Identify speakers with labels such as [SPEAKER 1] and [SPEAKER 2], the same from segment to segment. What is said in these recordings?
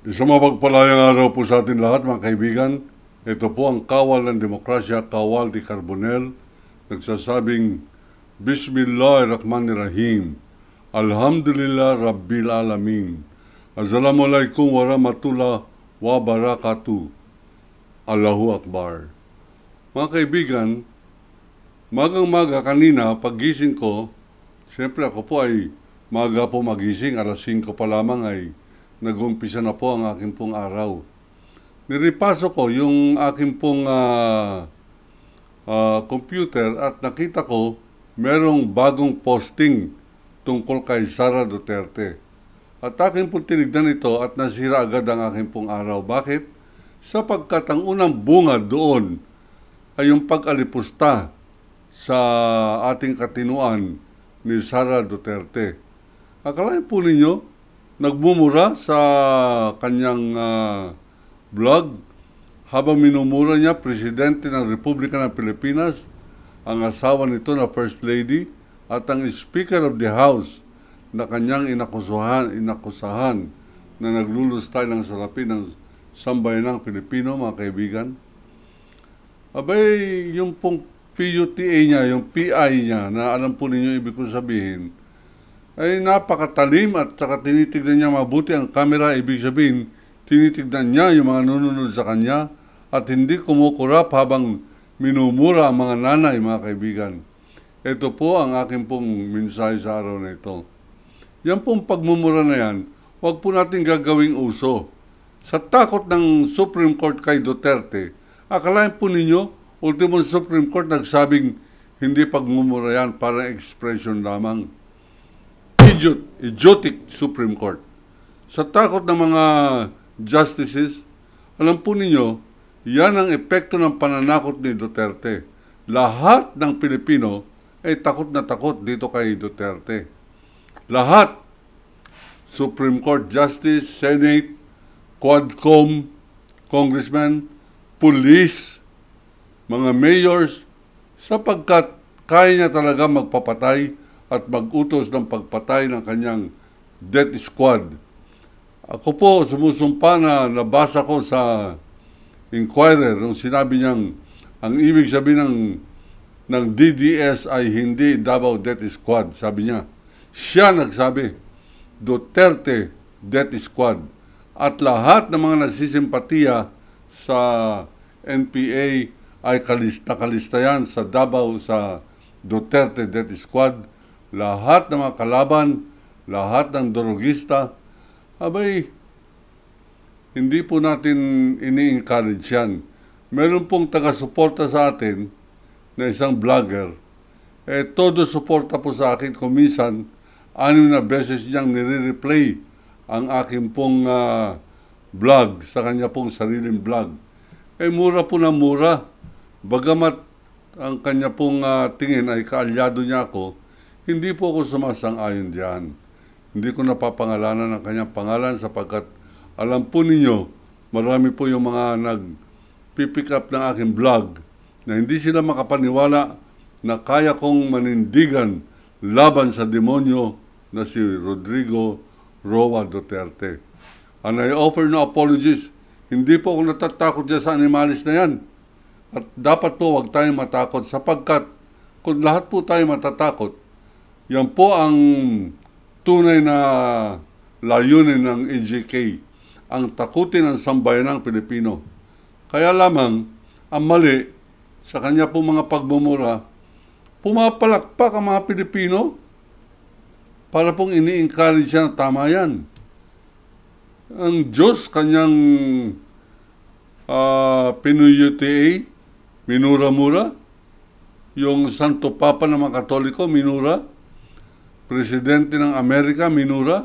[SPEAKER 1] Isang mapagpalayang araw po sa atin lahat mga kaibigan. Ito po ang Kawal ng Demokrasya, Kawal di Carbonel, nagsasabing Bismillahirrahmanirrahim. Alhamdulillah Rabbil Alamin. Assalamualaikum warahmatullahi wabarakatuh. Allahu Akbar. Mga kaibigan, magang-maga kanina, paggising ko, siyempre ako po ay maga po magising, alas 5 pa lamang ay nag-umpisa na po ang aking pong araw. Niripaso ko yung aking pong computer at nakita ko merong bagong posting tungkol kay Sara Duterte. At aking pong tinignan ito at nasira agad ang aking pong araw. Bakit? Sapagkat ang unang bunga doon ay yung pag-alipusta sa ating katinuan ni Sara Duterte. Akalain po ninyo, nagmumura sa kanyang blog habang minumura niya Presidente ng Republika ng Pilipinas, ang asawa nito na First Lady at ang Speaker of the House na kanyang inakusahan na naglulustay ng salapi ng sambayanang Pilipino, mga kaibigan. Abay, yung pong PUTA niya, yung PI niya, na alam po ninyo ibig ko sabihin, ay napakatalim at saka tinitignan niya mabuti ang kamera. Ibig sabihin, tinitignan niya yung mga nununod sa kanya at hindi kumukurap habang minumura ang mga nanay, mga kaibigan. Ito po ang aking pong mensahe sa araw na ito. Yan pong pagmumura na yan, huwag po natin gagawing uso. Sa takot ng Supreme Court kay Duterte, akalain po ninyo, ultimong Supreme Court nagsabing hindi pagmumura yan, parang expression lamang. Idiotic Supreme Court. Sa takot ng mga justices, alam po ninyo, yan ang epekto ng pananakot ni Duterte. Lahat ng Pilipino ay takot na takot dito kay Duterte. Lahat. Supreme Court Justice, Senate, Quadcom, Congressman, Police, mga mayors, sapagkat kaya niya talaga magpapatay at mag-utos ng pagpatay ng kanyang death squad. Ako po sumusumpa na nabasa ko sa Inquirer nung sinabi niyang ang ibig sabihin ng DDS ay hindi Davao Death Squad. Sabi niya, siya nagsabi, Duterte Death Squad. At lahat ng mga nagsisimpatiya sa NPA ay kalista yan sa Davao sa Duterte Death Squad. Lahat ng mga kalaban, lahat ng drogista, abay, hindi po natin ini-encourage yan. Meron pong taga-suporta sa atin na isang vlogger. Todo suporta po sa akin. Kumisan, 6 na beses niyang nire-replay ang aking pong vlog sa kanya pong sariling vlog. Mura po na mura. Bagamat ang kanya pong tingin ay kaalyado niya ako, hindi po ako sumasang-ayon diyan. Hindi ko napapangalanan ang kanyang pangalan sapagkat alam po ninyo, marami po yung mga nag-pick up ng aking vlog na hindi sila makapaniwala na kaya kong manindigan laban sa demonyo na si Rodrigo Roa Duterte. And I offer no apologies. Hindi po ako natatakot dyan sa animalis na yan. At dapat po wag tayong matakot sapagkat kung lahat po tayo matatakot, yan po ang tunay na layunin ng EJK, ang takutin ng sambayanang Pilipino. Kaya lamang, ang mali sa kanya po mga pagmumura, pumapalakpak ang mga Pilipino para pong ini-encourage siya na tama yan. Ang Diyos, kanyang PUTA, minura-mura. Yung Santo Papa ng mga Katoliko, minura. Presidente ng Amerika, minura.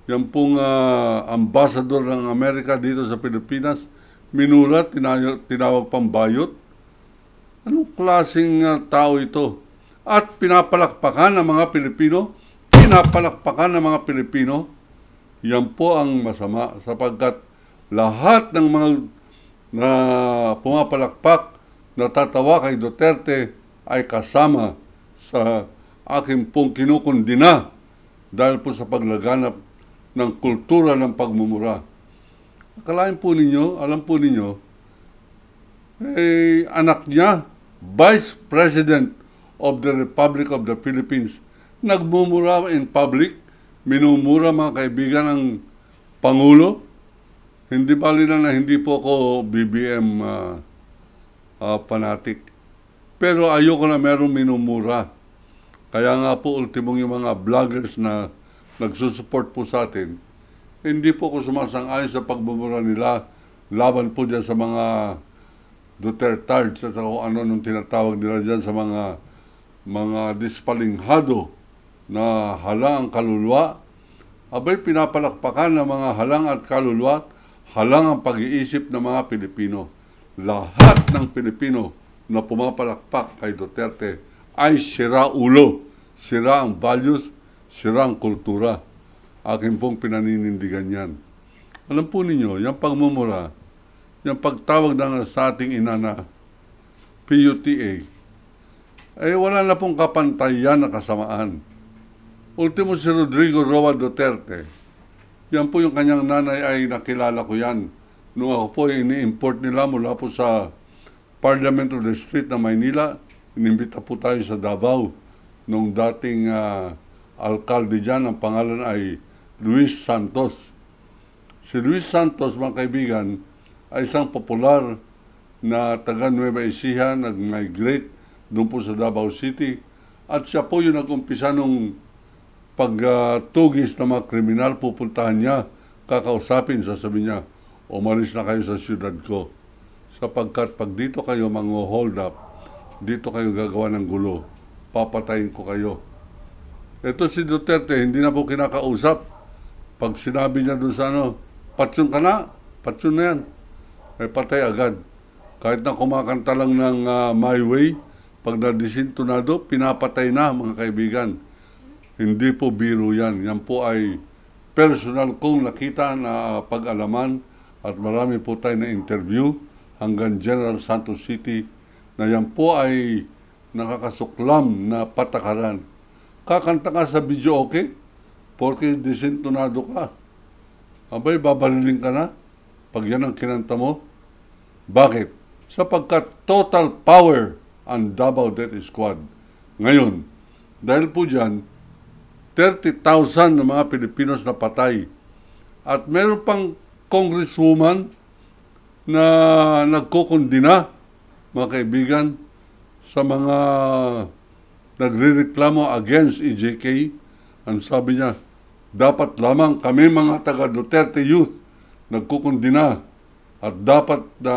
[SPEAKER 1] Yan pong ambassador ng Amerika dito sa Pilipinas, minura, tinawag pang bayot. Anong klaseng tao ito? At pinapalakpakan ng mga Pilipino, yan po ang masama sapagkat lahat ng mga na pumapalakpak, natatawa kay Duterte ay kasama sa aking pong kinukundina dahil po sa paglaganap ng kultura ng pagmumura. Akalain po ninyo, alam po ninyo, anak niya, Vice President of the Republic of the Philippines, nagmumura in public, minumura mga kaibigan ng Pangulo. Hindi bali na hindi po ako BBM fanatic. Pero ayoko na merong minumura. Kaya nga po ultimong yung mga vloggers na nagsusupport po sa atin, hindi po ako sumasang-ayon sa pagbumura nila laban po dyan sa mga Dutertards at kung ano nung tinatawag nila dyan sa mga dispalinghado na halang ang kaluluwa. Abay, pinapalakpakan ng mga halang at kaluluwa, halang ang pag-iisip ng mga Pilipino. Lahat ng Pilipino na pumapalakpak kay Duterte ay sira ulo, sira ang values, sira ang kultura. Akin pong pinaninindigan yan. Alam po ninyo, yung pagmumura, yung pagtawag na sa ating ina na PUTA, ay wala na pong kapantayan na kasamaan. Ultimo si Rodrigo Roa Duterte, yan po yung kanyang nanay ay nakilala ko yan. Nung ako po ini-import nila mula po sa Parliament of the Street na Maynila, inimbita po tayo sa Davao. Nung dating alkalde dyan, ang pangalan ay Luis Santos. Si Luis Santos, mga kaibigan, ay isang popular na taga Nueva Ecija, nag-migrate doon po sa Davao City. At siya po yung nag-umpisa nung pagtugis ng mga kriminal, pupuntahan niya, kakausapin, sasabihin niya, umalis na kayo sa syudad ko. Sapagkat pag dito kayo mang-hold up, dito kayo gagawa ng gulo, papatayin ko kayo. Ito si Duterte, hindi na po kinakausap. Pag sinabi niya doon sa patsyon ka na, patsyon na yan. Ay patay agad. Kahit na kumakanta lang ng My Way, pag nadisintunado, pinapatay na mga kaibigan. Hindi po biro yan. Yan po ay personal kong nakita na pag-alaman at marami po tayo na interview hanggang General Santos City na yan po ay nakakasuklam na patakaran. Kakanta ka sa video, okay? Porque disintunado ka. Abay, babalilin ka na pag yan ang kinanta mo. Bakit? Sapagkat total power ang Davao Death Squad. Ngayon, dahil po dyan, 30,000 na mga Pilipinos na patay. At meron pang congresswoman na nagkukundina, mga kaibigan, sa mga nagrereklamo against EJK. Ang sabi niya, dapat lamang kami mga taga Duterte Youth nagkukundina at dapat na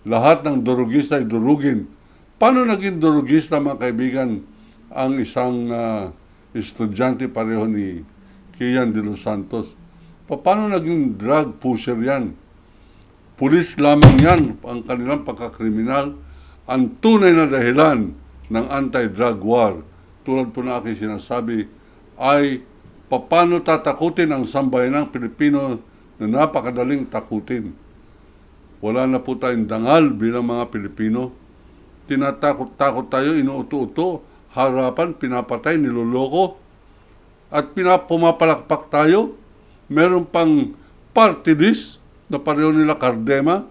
[SPEAKER 1] lahat ng durugista ay durugin. Paano naging durugista, mga kaibigan, ang isang estudyante pareho ni Kian de los Santos? Paano naging drug pusher yan? Pulis lamang yan ang kanilang pagkakriminal. Ang tunay na dahilan ng anti-drug war, tulad po na aking sinasabi, ay paano tatakutin ang sambayanang Pilipino na napakadaling takutin. Wala na po tayong dangal bilang mga Pilipino. Tinatakot-takot tayo, inuuto-uto, harapan, pinapatay, niloloko, at pumapalakpak tayo. Meron pang party list na pareho nila Cardema.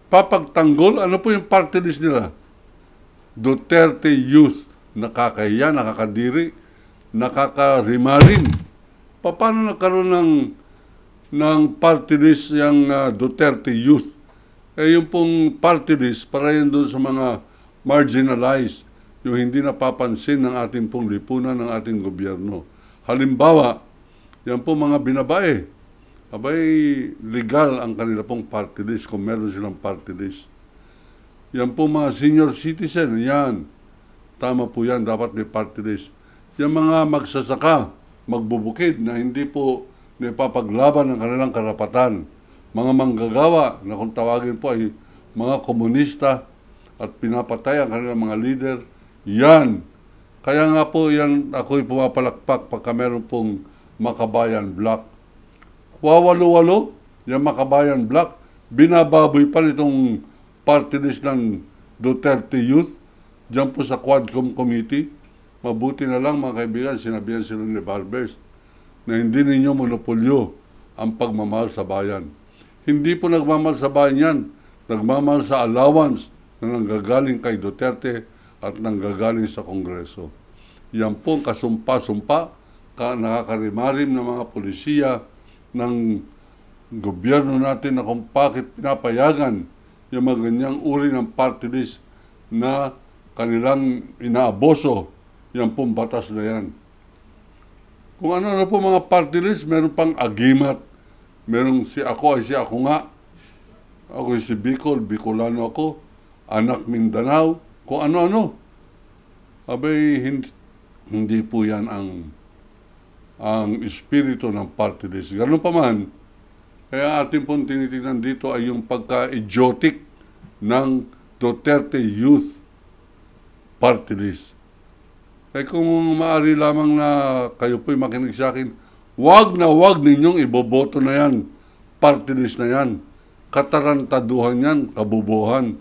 [SPEAKER 1] Papagtanggol, ano po yung party list nila? Duterte Youth. Nakakahiya, nakakadiri, nakakarimarin. Paano nagkaroon ng party list yung Duterte Youth? Yung pong party list para yun doon sa mga marginalized, yung hindi napapansin ng ating pong lipunan ng ating gobyerno. Halimbawa, yan po mga binabae. Abay, legal ang kanila pong party list kung meron silang party list. Yan po mga senior citizen, yan. Tama po yan, dapat may party list. Yung mga magsasaka, magbubukid na hindi po napapaglaban ng kanilang karapatan. Mga manggagawa na kung tawagin po ay mga komunista at pinapatay ang kanilang mga leader, yan. Kaya nga po yan, ako'y pumapalakpak pagka meron pong Makabayan Block. Wawalo-walo, yung Makabayan Block, binababoy pa itong party list ng Duterte Youth, dyan po sa Quadcom Committee. Mabuti na lang mga kaibigan, sinabihan sila ni Barbers na hindi ninyo monopolyo ang pagmamahal sa bayan. Hindi po nagmamahal sa bayan yan. Nagmamahal sa allowance na nanggagaling kay Duterte at nanggagaling sa Kongreso. Yan po ang kasumpa-sumpa, nakakarimarim ng mga polisiya ng gobyerno natin na kung bakit pinapayagan yung mga ganyang uri ng party list na kanilang inaaboso. Yan pong batas na yan. Kung ano-ano po mga party list, meron pang agimat. Merong si ako ay si ako nga. Ako ay si Bicol, Bicolano ako. Anak Mindanao, kung ano-ano. Abay, hindi po yan ang espiritu ng party list. Ganun pa man, kaya atin pong tinitingnan dito ay yung pagka-idiotic ng Duterte Youth Party List. Kaya kung maaari lamang na kayo po'y makinig sa akin, wag ninyong iboboto na yan. Party list na yan. Katarantaduhan yan, kabubuhan.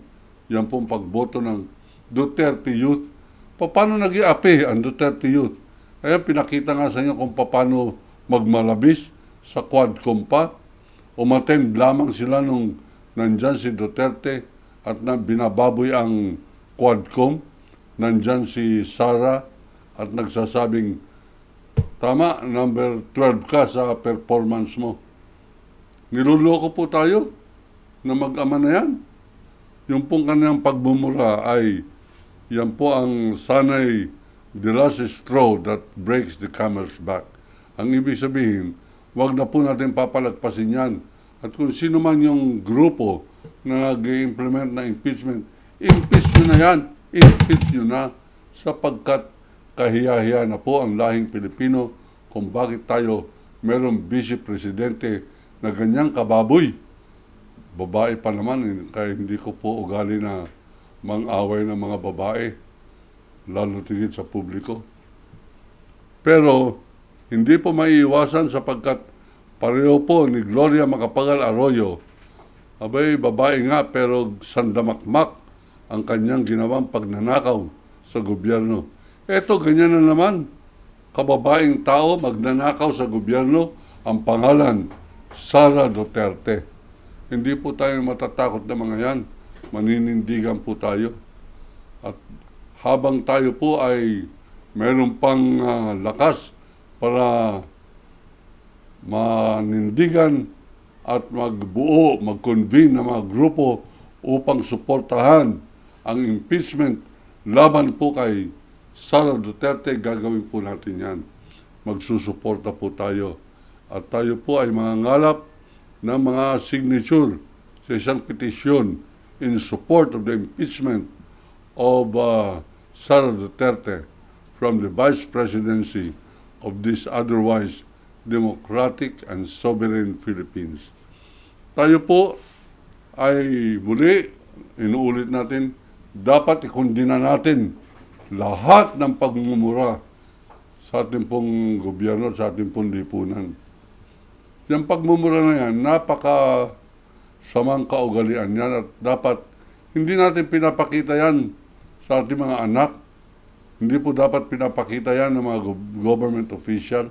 [SPEAKER 1] Yan pong pagboto ng Duterte Youth. Paano nag-i-api ang Duterte Youth? Kaya pinakita nga sa inyo kung paano magmalabis sa Quadcom pa. Umattend lamang sila nung nandyan si Duterte at binababoy ang Quadcom. Nandyan si Sara at nagsasabing, tama, number 12 ka sa performance mo. Niluloko po tayo na mag-ama na yan. Yung pong kanyang pagmumura ay, yan po ang sanay, the last straw that breaks the camel's back. Ang ibig sabihin, wag na po natin papalagpasin yan. At kung sino man yung grupo na nag-implement na impeachment, impeach nyo na yan. Impeach nyo na sapagkat kahiya-hiya na po ang lahing Pilipino kung bakit tayo merong vice-presidente na ganyang kababoy. Babae pa naman, kaya hindi ko po ugali na mang-away ng mga babae, lalo tigit sa publiko. Pero hindi po maiiwasan sapagkat pareho po ni Gloria Macapagal Arroyo, abay babae nga pero sandamakmak ang kanyang ginawang pagnanakaw sa gobyerno. Eto, ganyan na naman. Kababaeng tao magnanakaw sa gobyerno, ang pangalan, Sara Duterte. Hindi po tayo matatakot na mga yan. Maninindigan po tayo. At habang tayo po ay mayroon pang lakas para manindigan at magbuo, mag-convene ng mga grupo upang suportahan ang impeachment laban po kay Sara Duterte, gagawin po natin yan. Magsusuporta po tayo. At tayo po ay mangangalap ng mga signature sa isang petisyon in support of the impeachment of Sara Duterte from the Vice Presidency of this otherwise democratic and sovereign Philippines. Tayo po ay muli, inuulit natin, dapat ikondina natin lahat ng pagmumura sa ating pong gobyerno at sa ating pong lipunan. Yung pagmumura na yan, napaka samang kaugalian yan at dapat hindi natin pinapakita yan sa ating mga anak. Hindi po dapat pinapakita yan ng mga government official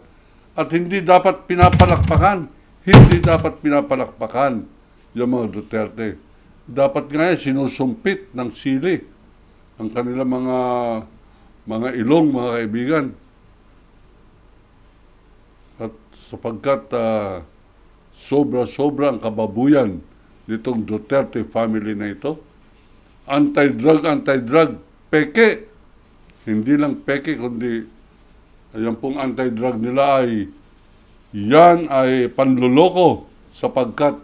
[SPEAKER 1] at hindi dapat pinapalakpakan. Hindi dapat pinapalakpakan yung mga Duterte. Dapat nga yan sinusumpit ng sili ang kanilang mga ilong, mga kaibigan. At sapagkat sobra-sobra ang kababuyan nitong Duterte family na ito, anti-drug, peke. Hindi lang peke, kundi ayan pong anti-drug nila yan ay panluloko sapagkat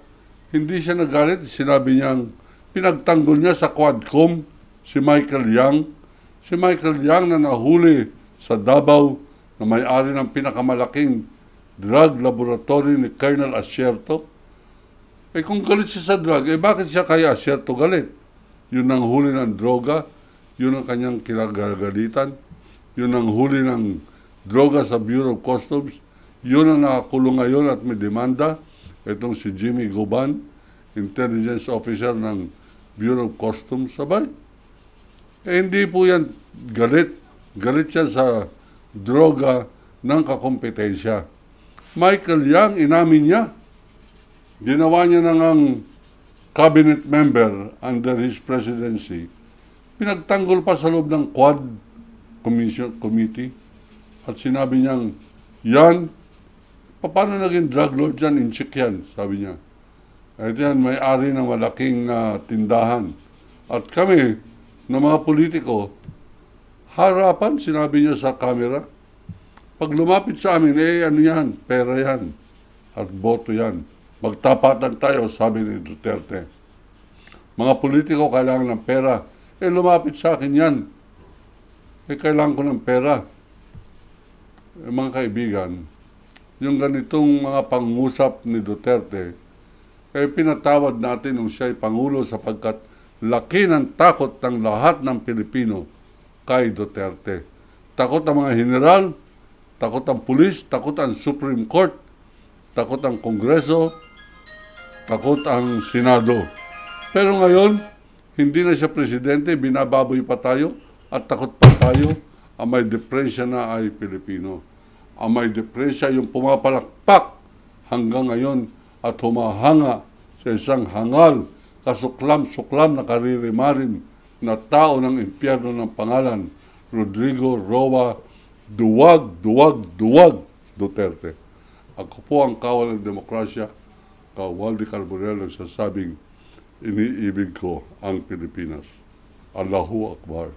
[SPEAKER 1] hindi siya nagalit. Sinabi niyang pinagtanggol niya sa Quadcom si Michael Yang. Si Michael Yang na nahuli sa Davao na may-ari ng pinakamalaking drug laboratory ni Colonel Asierto. Kung galit siya sa drug, bakit siya kaya Asierto galit? Yun ang huli ng droga, yun ang kanyang kinagagalitan, yun ang huli ng droga sa Bureau of Customs, yun ang nakakulong ngayon at may demanda, itong si Jimmy Goban, intelligence officer ng Bureau of Customs, sabay. Hindi po yan galit. Galit siya sa droga ng kakompetensya. Michael Yang, inamin niya. Ginawa niya na ngang cabinet member under his presidency, pinagtanggol pa sa loob ng Quad Committee at sinabi niyang, yan, paano naging drug lord yan? Incheck yan, sabi niya. At yan, may-ari ng malaking tindahan. At kami, na mga politiko, harapan, sinabi niya sa camera, pag lumapit sa amin, ano yan, pera yan, at boto yan. Magtapatan tayo, sabi ni Duterte. Mga politiko kailangan ng pera. Lumapit sa akin yan. Kailangan ko ng pera. Mga kaibigan, yung ganitong mga pangusap ni Duterte, pinatawad natin nung siya'y Pangulo sapagkat laki ng takot ng lahat ng Pilipino kay Duterte. Takot ang mga general, takot ang pulis, takot ang Supreme Court, takot ang Kongreso, takot ang Senado. Pero ngayon, hindi na siya presidente, binababoy pa tayo at takot pa tayo. Ang may depresya na ay Pilipino. Ang may depresya yung pumapalakpak hanggang ngayon at humahanga sa isang hangal, kasuklam-suklam na karirimarim na tao ng impyerno ng pangalan, Rodrigo Roa Duwag Duterte. Ako po ang kawal ng demokrasya, Waldy Carbonell, nagsasabing, iniibig ko ang Pilipinas. Allahu Akbar.